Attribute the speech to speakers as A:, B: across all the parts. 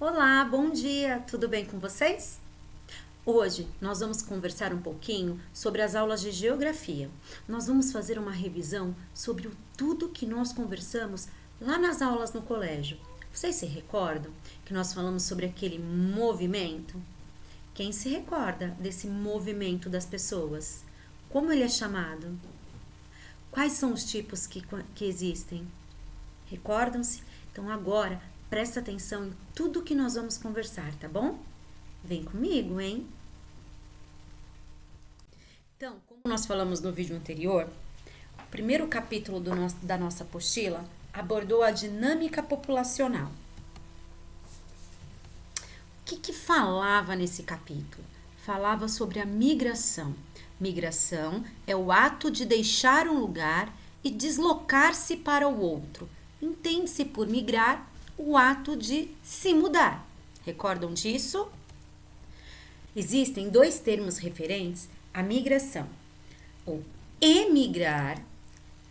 A: Olá, bom dia, tudo bem com vocês? Hoje nós vamos conversar um pouquinho sobre as aulas de geografia. Nós vamos fazer uma revisão sobre tudo que nós conversamos lá nas aulas no colégio. Vocês se recordam que nós falamos sobre aquele movimento? Quem se recorda desse movimento das pessoas? Como ele é chamado? Quais são os tipos que existem? Recordam-se? Então agora presta atenção em tudo que nós vamos conversar, tá bom? Vem comigo, hein? Então, como nós falamos no vídeo anterior, o primeiro capítulo da nossa apostila abordou a dinâmica populacional. O que falava nesse capítulo? Falava sobre a migração. Migração é o ato de deixar um lugar e deslocar-se para o outro. Entende-se por migrar o ato de se mudar. Recordam disso? Existem dois termos referentes à migração. O emigrar,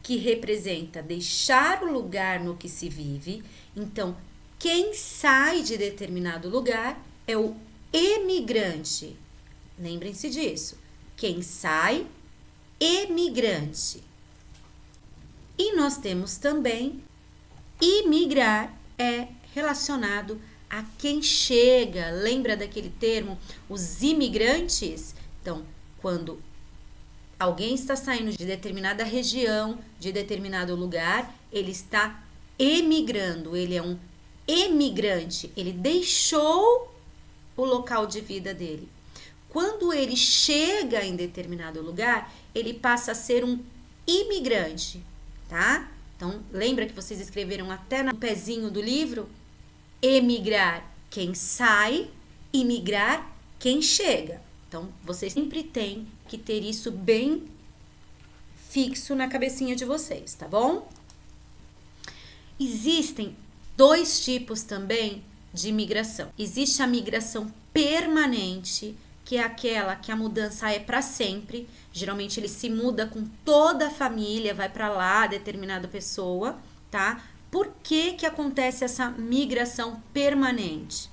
A: que representa deixar o lugar no que se vive. Então, quem sai de determinado lugar é o emigrante. Lembrem-se disso. Quem sai, emigrante. E nós temos também imigrar, é relacionado a quem chega. Lembra daquele termo, os imigrantes? Então, quando alguém está saindo de determinada região, de determinado lugar, ele está emigrando, ele é um emigrante, ele deixou o local de vida dele. Quando ele chega em determinado lugar, ele passa a ser um imigrante, tá? Então, lembra que vocês escreveram até no pezinho do livro? Emigrar, quem sai, imigrar, quem chega. Então, vocês sempre têm que ter isso bem fixo na cabecinha de vocês, tá bom? Existem dois tipos também de imigração. Existe a migração permanente, que é aquela que a mudança é para sempre. Geralmente ele se muda com toda a família, vai para lá determinada pessoa, tá? Por que acontece essa migração permanente?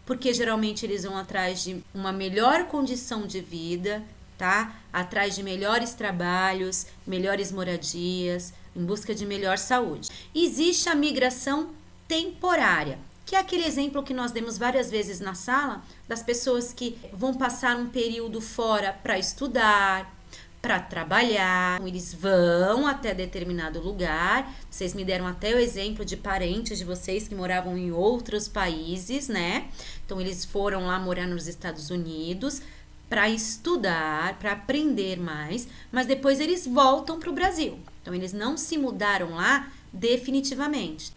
A: Porque geralmente eles vão atrás de uma melhor condição de vida, tá? Atrás de melhores trabalhos, melhores moradias, em busca de melhor saúde. Existe a migração temporária, que é aquele exemplo que nós demos várias vezes na sala, das pessoas que vão passar um período fora para estudar, para trabalhar. Eles vão até determinado lugar. Vocês me deram até o exemplo de parentes de vocês que moravam em outros países, né? Então, eles foram lá morar nos Estados Unidos para estudar, para aprender mais, mas depois eles voltam para o Brasil. Então, eles não se mudaram lá definitivamente.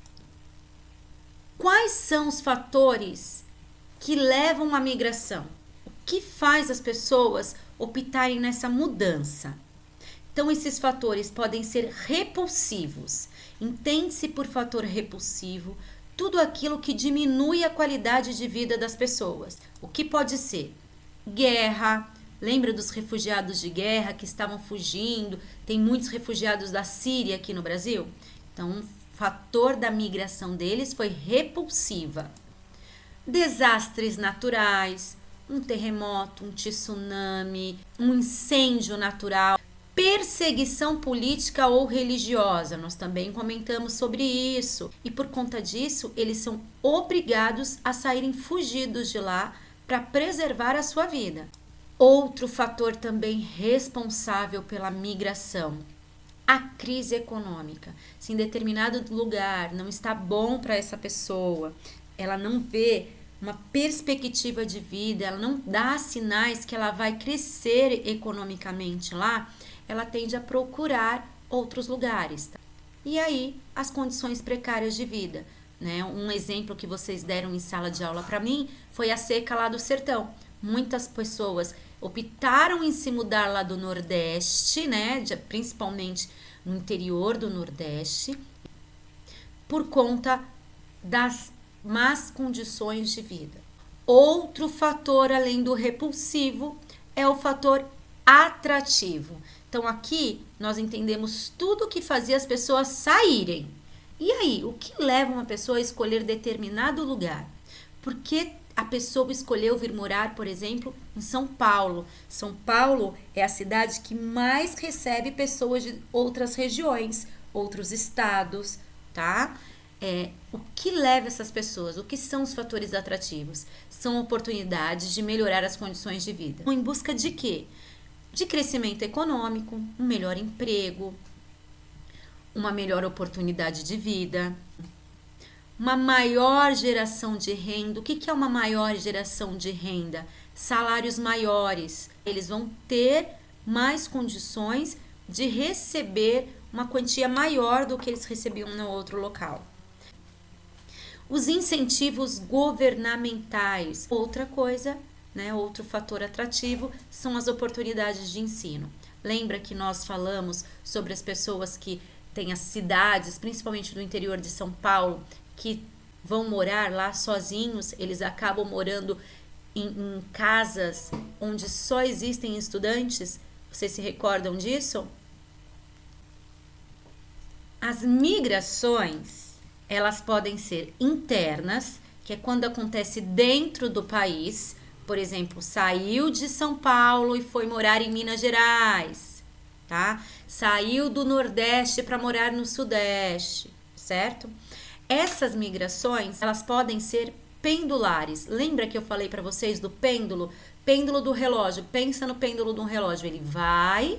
A: Quais são os fatores que levam à migração? O que faz as pessoas optarem nessa mudança? Então, esses fatores podem ser repulsivos. Entende-se por fator repulsivo tudo aquilo que diminui a qualidade de vida das pessoas. O que pode ser? Guerra. Lembra dos refugiados de guerra que estavam fugindo? Tem muitos refugiados da Síria aqui no Brasil. Então, fator da migração deles foi repulsiva. Desastres naturais, um terremoto, um tsunami, um incêndio natural, perseguição política ou religiosa, nós também comentamos sobre isso. E por conta disso, eles são obrigados a saírem fugidos de lá para preservar a sua vida. Outro fator também responsável pela migração, a crise econômica. Se em determinado lugar não está bom para essa pessoa, ela não vê uma perspectiva de vida, ela não dá sinais que ela vai crescer economicamente lá, ela tende a procurar outros lugares. Tá? E aí, as condições precárias de vida, né? Um exemplo que vocês deram em sala de aula para mim foi a seca lá do sertão. Muitas pessoas optaram em se mudar lá do Nordeste, né? Principalmente no interior do Nordeste, por conta das más condições de vida. Outro fator além do repulsivo é o fator atrativo. Então aqui nós entendemos tudo que fazia as pessoas saírem E aí, o que leva uma pessoa a escolher determinado lugar? Por que a pessoa escolheu vir morar, por exemplo, em São Paulo? São Paulo é a cidade que mais recebe pessoas de outras regiões, outros estados, tá? O que leva essas pessoas? O que são os fatores atrativos? São oportunidades de melhorar as condições de vida. Em busca de quê? De crescimento econômico, um melhor emprego, uma melhor oportunidade de vida, uma maior geração de renda. O que é uma maior geração de renda? Salários maiores. Eles vão ter mais condições de receber uma quantia maior do que eles recebiam no outro local. Os incentivos governamentais. Outra coisa, né, outro fator atrativo são as oportunidades de ensino. Lembra que nós falamos sobre as pessoas que têm as cidades, principalmente do interior de São Paulo, que vão morar lá sozinhos, eles acabam morando em casas onde só existem estudantes? Vocês se recordam disso? As migrações, elas podem ser internas, que é quando acontece dentro do país. Por exemplo, saiu de São Paulo e foi morar em Minas Gerais, tá? Saiu do Nordeste para morar no Sudeste, certo? Essas migrações, elas podem ser pendulares. Lembra que eu falei para vocês do pêndulo? Pêndulo do relógio. Pensa no pêndulo de um relógio. Ele vai,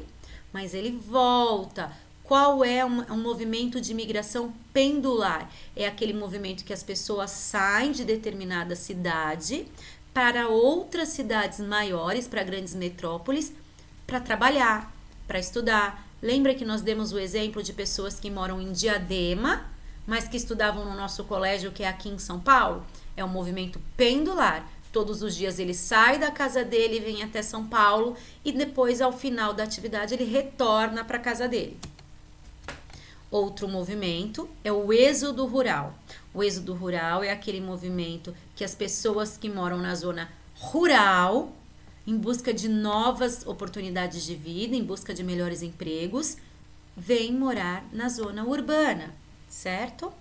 A: mas ele volta. Qual é um movimento de migração pendular? É aquele movimento que as pessoas saem de determinada cidade para outras cidades maiores, para grandes metrópoles, para trabalhar, para estudar. Lembra que nós demos o exemplo de pessoas que moram em Diadema, mas que estudavam no nosso colégio, que é aqui em São Paulo? É um movimento pendular. Todos os dias ele sai da casa dele, vem até São Paulo e depois, ao final da atividade, ele retorna para a casa dele. Outro movimento é o êxodo rural. O êxodo rural é aquele movimento que as pessoas que moram na zona rural, em busca de novas oportunidades de vida, em busca de melhores empregos, vêm morar na zona urbana, certo?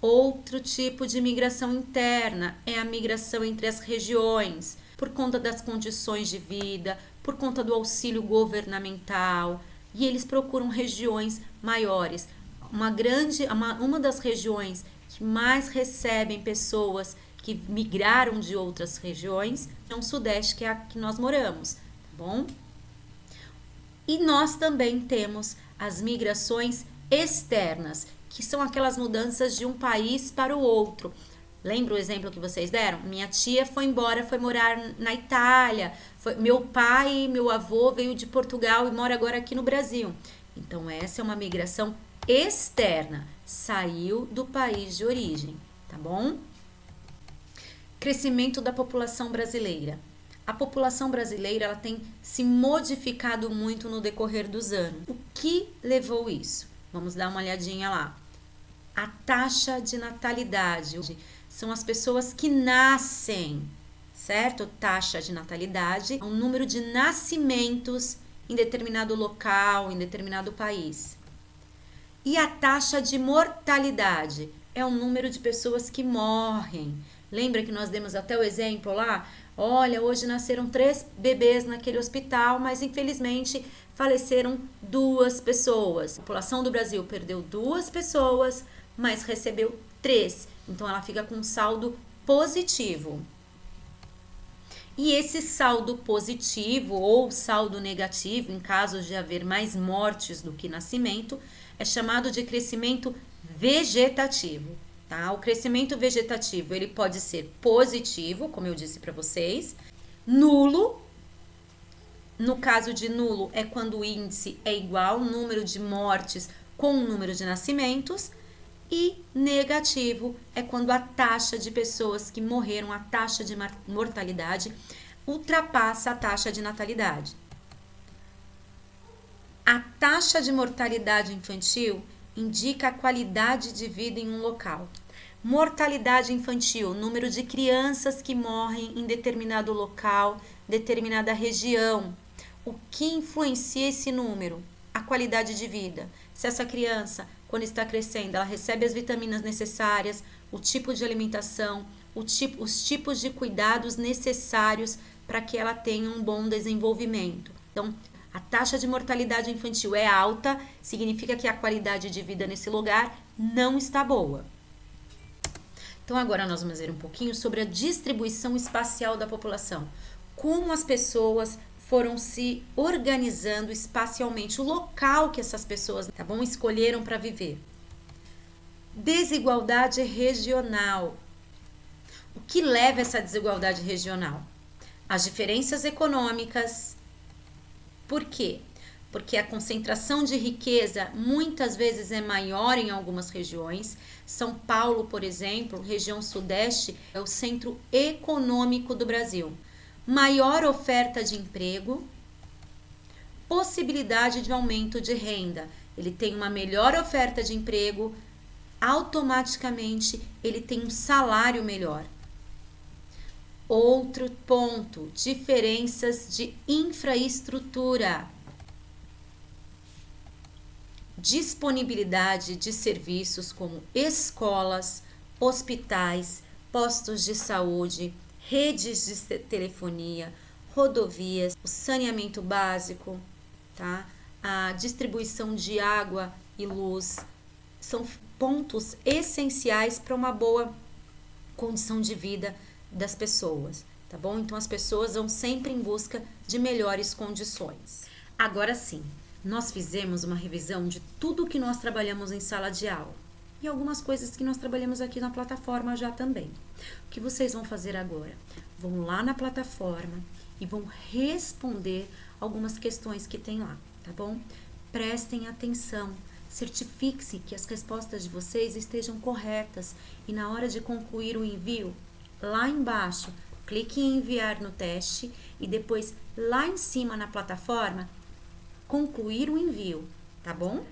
A: Outro tipo de migração interna é a migração entre as regiões, por conta das condições de vida, por conta do auxílio governamental, e eles procuram regiões maiores. Uma das regiões que mais recebem pessoas que migraram de outras regiões é o Sudeste, que é a que nós moramos, tá bom? E nós também temos as migrações externas, que são aquelas mudanças de um país para o outro. Lembra o exemplo que vocês deram? Minha tia foi embora, foi morar na Itália. Meu pai, meu avô veio de Portugal e mora agora aqui no Brasil. Então, essa é uma migração externa. Saiu do país de origem, tá bom? Crescimento da população brasileira. A população brasileira, ela tem se modificado muito no decorrer dos anos. O que levou isso? Vamos dar uma olhadinha lá. A taxa de natalidade. São as pessoas que nascem, certo? Taxa de natalidade é o número de nascimentos em determinado local, em determinado país. E a taxa de mortalidade é o número de pessoas que morrem. Lembra que nós demos até o exemplo lá? Olha, hoje nasceram 3 bebês naquele hospital, mas infelizmente faleceram 2 pessoas. A população do Brasil perdeu 2 pessoas, mas recebeu 3. Então, ela fica com um saldo positivo. E esse saldo positivo ou saldo negativo, em caso de haver mais mortes do que nascimento, é chamado de crescimento vegetativo. Tá? O crescimento vegetativo, ele pode ser positivo, como eu disse para vocês, nulo. No caso de nulo, é quando o índice é igual, número de mortes com o número de nascimentos. E negativo é quando a taxa de pessoas que morreram, a taxa de mortalidade, ultrapassa a taxa de natalidade. A taxa de mortalidade infantil indica a qualidade de vida em um local. Mortalidade infantil, número de crianças que morrem em determinado local, determinada região. O que influencia esse número? A qualidade de vida. Se essa criança quando está crescendo, ela recebe as vitaminas necessárias, o tipo de alimentação, os tipos de cuidados necessários para que ela tenha um bom desenvolvimento. Então, a taxa de mortalidade infantil é alta, significa que a qualidade de vida nesse lugar não está boa. Então, agora nós vamos ver um pouquinho sobre a distribuição espacial da população. Como as pessoas foram se organizando espacialmente, o local que essas pessoas, tá bom, escolheram para viver. Desigualdade regional. O que leva a essa desigualdade regional? As diferenças econômicas. Por quê? Porque a concentração de riqueza muitas vezes é maior em algumas regiões. São Paulo, por exemplo, região sudeste, é o centro econômico do Brasil. Maior oferta de emprego, possibilidade de aumento de renda. Ele tem uma melhor oferta de emprego, automaticamente ele tem um salário melhor. Outro ponto, diferenças de infraestrutura. Disponibilidade de serviços como escolas, hospitais, postos de saúde, redes de telefonia, rodovias, o saneamento básico, tá? A distribuição de água e luz são pontos essenciais para uma boa condição de vida das pessoas, tá bom? Então as pessoas vão sempre em busca de melhores condições. Agora sim, nós fizemos uma revisão de tudo que nós trabalhamos em sala de aula e algumas coisas que nós trabalhamos aqui na plataforma já também. O que vocês vão fazer agora? Vão lá na plataforma e vão responder algumas questões que tem lá, tá bom? Prestem atenção, certifiquem-se que as respostas de vocês estejam corretas e na hora de concluir o envio, lá embaixo, clique em enviar no teste e depois lá em cima na plataforma, concluir o envio, tá bom?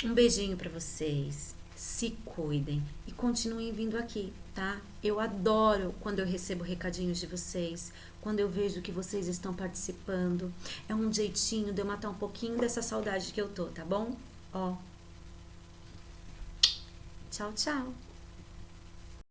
A: Um beijinho para vocês, se cuidem e continuem vindo aqui, tá? Eu adoro quando eu recebo recadinhos de vocês, quando eu vejo que vocês estão participando. É um jeitinho de eu matar um pouquinho dessa saudade que eu tô, tá bom? Ó. Tchau, tchau.